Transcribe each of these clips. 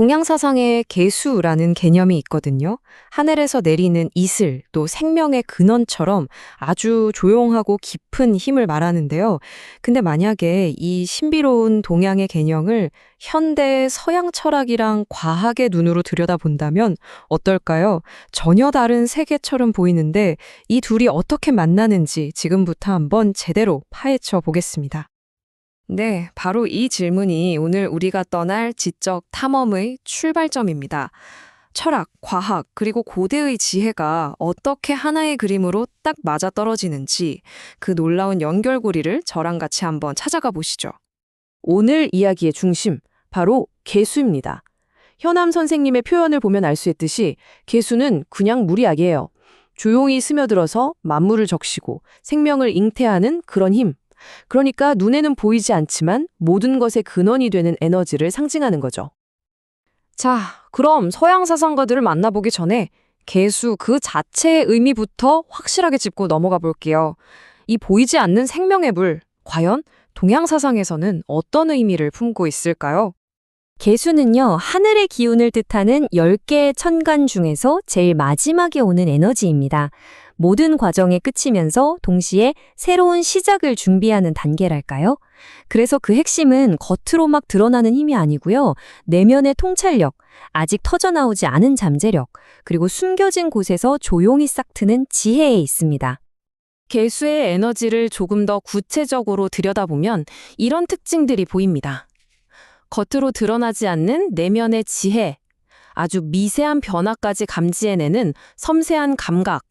동양사상에 계수라는 개념이 있거든요. 하늘에서 내리는 이슬, 또 생명의 근원처럼 아주 조용하고 깊은 힘을 말하는데요. 근데 만약에 이 신비로운 동양의 개념을 현대 서양 철학이랑 과학의 눈으로 들여다본다면 어떨까요? 전혀 다른 세계처럼 보이는데 이 둘이 어떻게 만나는지 지금부터 한번 제대로 파헤쳐 보겠습니다. 네, 바로 이 질문이 오늘 우리가 떠날 지적 탐험의 출발점입니다. 철학, 과학, 그리고 고대의 지혜가 어떻게 하나의 그림으로 딱 맞아떨어지는지 그 놀라운 연결고리를 저랑 같이 한번 찾아가 보시죠. 오늘 이야기의 중심, 바로 개수입니다. 현암 선생님의 표현을 보면 알 수 있듯이 개수는 그냥 물이 아니에요. 조용히 스며들어서 만물을 적시고 생명을 잉태하는 그런 힘. 그러니까 눈에는 보이지 않지만 모든 것의 근원이 되는 에너지를 상징하는 거죠. 자, 그럼 서양 사상가들을 만나보기 전에 개수 그 자체의 의미부터 확실하게 짚고 넘어가 볼게요. 이 보이지 않는 생명의 불, 과연 동양 사상에서는 어떤 의미를 품고 있을까요? 개수는요, 하늘의 기운을 뜻하는 10개의 천간 중에서 제일 마지막에 오는 에너지입니다. 모든 과정의 끝이면서 동시에 새로운 시작을 준비하는 단계랄까요? 그래서 그 핵심은 겉으로 막 드러나는 힘이 아니고요. 내면의 통찰력, 아직 터져나오지 않은 잠재력, 그리고 숨겨진 곳에서 조용히 싹트는 지혜에 있습니다. 개수의 에너지를 조금 더 구체적으로 들여다보면 이런 특징들이 보입니다. 겉으로 드러나지 않는 내면의 지혜, 아주 미세한 변화까지 감지해내는 섬세한 감각,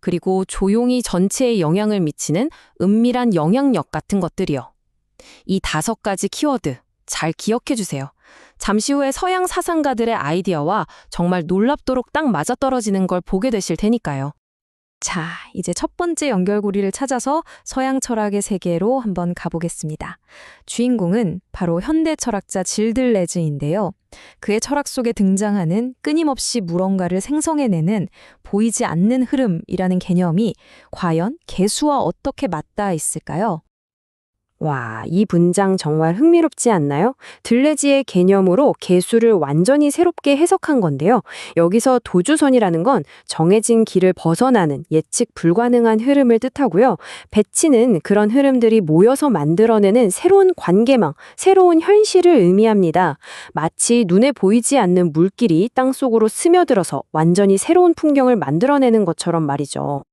그리고 조용히 전체에 영향을 미치는 은밀한 영향력 같은 것들이요. 이 5가지 키워드 잘 기억해 주세요. 잠시 후에 서양 사상가들의 아이디어와 정말 놀랍도록 딱 맞아떨어지는 걸 보게 되실 테니까요. 자, 이제 첫 번째 연결고리를 찾아서 서양 철학의 세계로 한번 가보겠습니다. 주인공은 바로 현대 철학자 질들레즈인데요. 그의 철학 속에 등장하는 끊임없이 무언가를 생성해내는 보이지 않는 흐름이라는 개념이 과연 개수와 어떻게 맞닿아 있을까요? 와, 이 문장 정말 흥미롭지 않나요? 들레지의 개념으로 개수를 완전히 새롭게 해석한 건데요. 여기서 도주선이라는 건 정해진 길을 벗어나는 예측 불가능한 흐름을 뜻하고요. 배치는 그런 흐름들이 모여서 만들어내는 새로운 관계망, 새로운 현실을 의미합니다. 마치 눈에 보이지 않는 물길이 땅속으로 스며들어서 완전히 새로운 풍경을 만들어내는 것처럼 말이죠.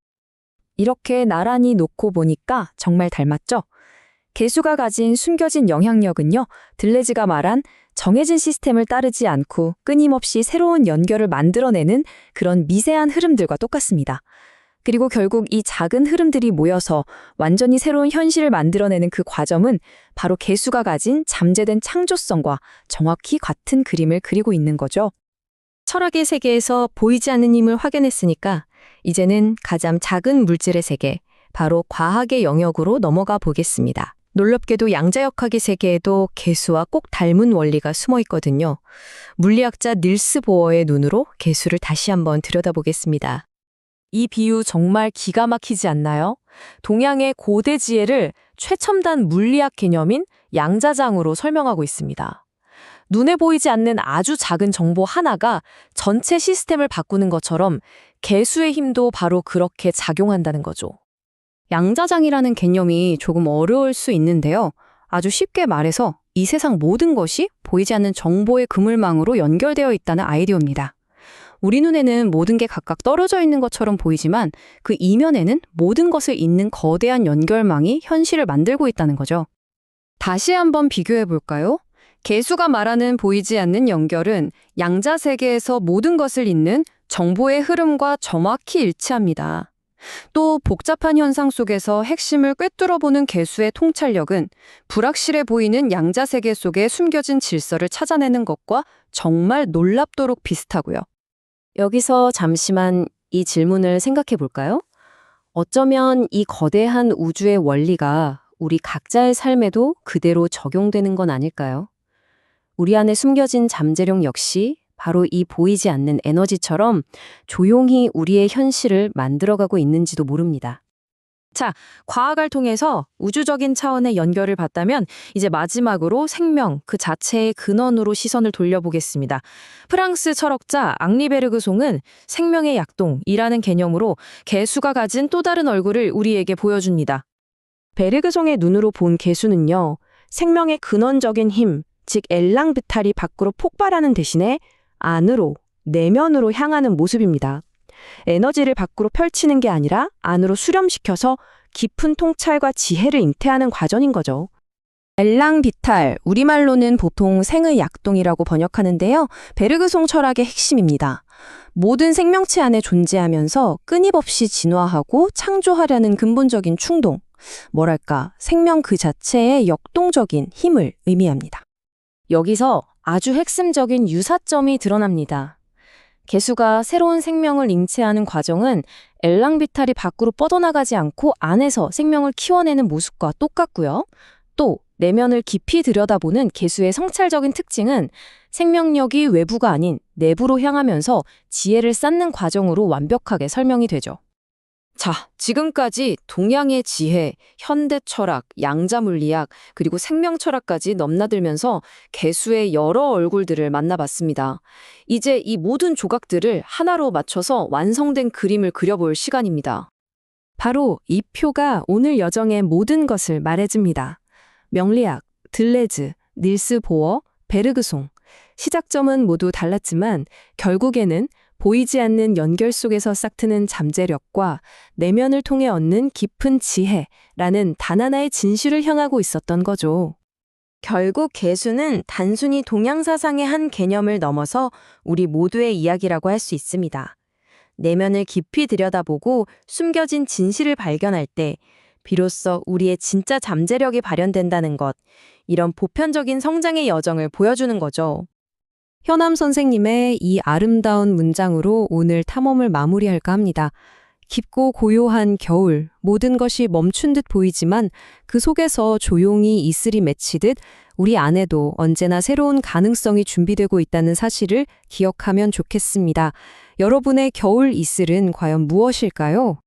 이렇게 나란히 놓고 보니까 정말 닮았죠? 개수가 가진 숨겨진 영향력은요, 들레즈가 말한 정해진 시스템을 따르지 않고 끊임없이 새로운 연결을 만들어내는 그런 미세한 흐름들과 똑같습니다. 그리고 결국 이 작은 흐름들이 모여서 완전히 새로운 현실을 만들어내는 그 과정은 바로 개수가 가진 잠재된 창조성과 정확히 같은 그림을 그리고 있는 거죠. 철학의 세계에서 보이지 않는 힘을 확인했으니까 이제는 가장 작은 물질의 세계, 바로 과학의 영역으로 넘어가 보겠습니다. 놀랍게도 양자역학의 세계에도 개수와 꼭 닮은 원리가 숨어 있거든요. 물리학자 닐스 보어의 눈으로 개수를 다시 한번 들여다보겠습니다. 이 비유 정말 기가 막히지 않나요? 동양의 고대 지혜를 최첨단 물리학 개념인 양자장으로 설명하고 있습니다. 눈에 보이지 않는 아주 작은 정보 하나가 전체 시스템을 바꾸는 것처럼 개수의 힘도 바로 그렇게 작용한다는 거죠. 양자장이라는 개념이 조금 어려울 수 있는데요. 아주 쉽게 말해서 이 세상 모든 것이 보이지 않는 정보의 그물망으로 연결되어 있다는 아이디어입니다. 우리 눈에는 모든 게 각각 떨어져 있는 것처럼 보이지만 그 이면에는 모든 것을 잇는 거대한 연결망이 현실을 만들고 있다는 거죠. 다시 한번 비교해 볼까요? 개수가 말하는 보이지 않는 연결은 양자 세계에서 모든 것을 잇는 정보의 흐름과 정확히 일치합니다. 또 복잡한 현상 속에서 핵심을 꿰뚫어보는 개수의 통찰력은 불확실해 보이는 양자 세계 속에 숨겨진 질서를 찾아내는 것과 정말 놀랍도록 비슷하고요. 여기서 잠시만 이 질문을 생각해 볼까요? 어쩌면 이 거대한 우주의 원리가 우리 각자의 삶에도 그대로 적용되는 건 아닐까요? 우리 안에 숨겨진 잠재력 역시 바로 이 보이지 않는 에너지처럼 조용히 우리의 현실을 만들어가고 있는지도 모릅니다. 과학을 통해서 우주적인 차원의 연결을 봤다면 이제 마지막으로 생명 그 자체의 근원으로 시선을 돌려보겠습니다. 프랑스 철학자 앙리 베르그송은 생명의 약동이라는 개념으로 개수가 가진 또 다른 얼굴을 우리에게 보여줍니다. 베르그송의 눈으로 본 개수는요, 생명의 근원적인 힘, 즉 엘랑비탈이 밖으로 폭발하는 대신에 안으로, 내면으로 향하는 모습입니다. 에너지를 밖으로 펼치는 게 아니라 안으로 수렴시켜서 깊은 통찰과 지혜를 잉태하는 과정인 거죠. 엘랑비탈, 우리말로는 보통 생의 약동이라고 번역하는데요. 베르그송 철학의 핵심입니다. 모든 생명체 안에 존재하면서 끊임없이 진화하고 창조하려는 근본적인 충동, 뭐랄까, 생명 그 자체의 역동적인 힘을 의미합니다. 여기서 아주 핵심적인 유사점이 드러납니다. 개수가 새로운 생명을 잉태하는 과정은 엘랑비탈이 밖으로 뻗어나가지 않고 안에서 생명을 키워내는 모습과 똑같고요. 또 내면을 깊이 들여다보는 개수의 성찰적인 특징은 생명력이 외부가 아닌 내부로 향하면서 지혜를 쌓는 과정으로 완벽하게 설명이 되죠. 자, 지금까지 동양의 지혜, 현대 철학, 양자 물리학, 그리고 생명 철학까지 넘나들면서 개수의 여러 얼굴들을 만나봤습니다. 이제 이 모든 조각들을 하나로 맞춰서 완성된 그림을 그려볼 시간입니다. 바로 이 표가 오늘 여정의 모든 것을 말해줍니다. 명리학, 들레즈, 닐스 보어, 베르그송. 시작점은 모두 달랐지만 결국에는 보이지 않는 연결 속에서 싹트는 잠재력과 내면을 통해 얻는 깊은 지혜라는 단 하나의 진실을 향하고 있었던 거죠. 결국 개수는 단순히 동양 사상의 한 개념을 넘어서 우리 모두의 이야기라고 할 수 있습니다. 내면을 깊이 들여다보고 숨겨진 진실을 발견할 때 비로소 우리의 진짜 잠재력이 발현된다는 것, 이런 보편적인 성장의 여정을 보여주는 거죠. 현암 선생님의 이 아름다운 문장으로 오늘 탐험을 마무리할까 합니다. 깊고 고요한 겨울, 모든 것이 멈춘 듯 보이지만 그 속에서 조용히 이슬이 맺히듯 우리 안에도 언제나 새로운 가능성이 준비되고 있다는 사실을 기억하면 좋겠습니다. 여러분의 겨울 이슬은 과연 무엇일까요?